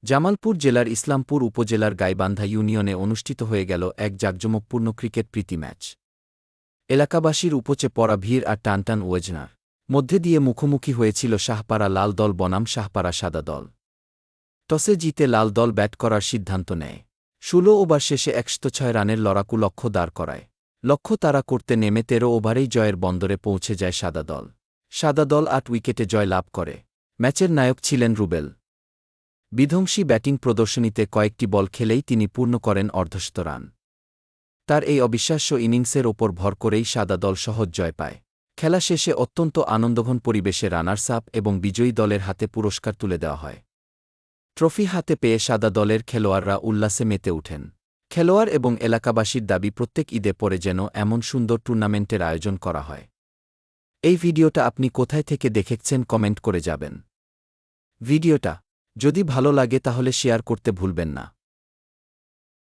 জামালপুর জেলার ইসলামপুর উপজেলার গাইবান্ধা ইউনিয়নে অনুষ্ঠিত হয়ে গেল এক জাঁকজমকপূর্ণ ক্রিকেট প্রীতি ম্যাচ। এলাকাবাসীর উপচে পড়া ভিড় আর টানটান উত্তেজনার মধ্যে দিয়ে মুখোমুখি হয়েছিল শাহপাড়া লাল দল বনাম শাহপাড়া সাদা দল। টসে জিতে লাল দল ব্যাট করার সিদ্ধান্ত নেয়। ১৬ ওভার শেষে ১০৬ রানের লড়াকু লক্ষ্য দাঁড় করায়। লক্ষ্য তাড়া করতে নেমে ১৩ ওভারেই জয়ের বন্দরে পৌঁছে যায় সাদা দল। সাদা দল ৮ উইকেটে জয় লাভ করে। ম্যাচের নায়ক ছিলেন রুবেল। বিধ্বংসী ব্যাটিং প্রদর্শনীতে কয়েকটি বল খেলেই তিনি পূর্ণ করেন অর্ধশত রান। তার এই অবিশ্বাস্য ইনিংসের ওপর ভর করেই সাদা দল সহজ জয় পায়। খেলা শেষে অত্যন্ত আনন্দঘন পরিবেশে রানার্স আপ এবং বিজয়ী দলের হাতে পুরস্কার তুলে দেওয়া হয়। ট্রফি হাতে পেয়ে সাদা দলের খেলোয়াড়রা উল্লাসে মেতে ওঠেন। খেলোয়াড় এবং এলাকাবাসীর দাবি প্রত্যেক ঈদে পরে যেন এমন সুন্দর টুর্নামেন্টের আয়োজন করা হয়। এই ভিডিওটা আপনি কোথায় থেকে দেখেছেন কমেন্ট করে যাবেন। ভিডিওটা যদি ভালো লাগে তাহলে শেয়ার করতে ভুলবেন না।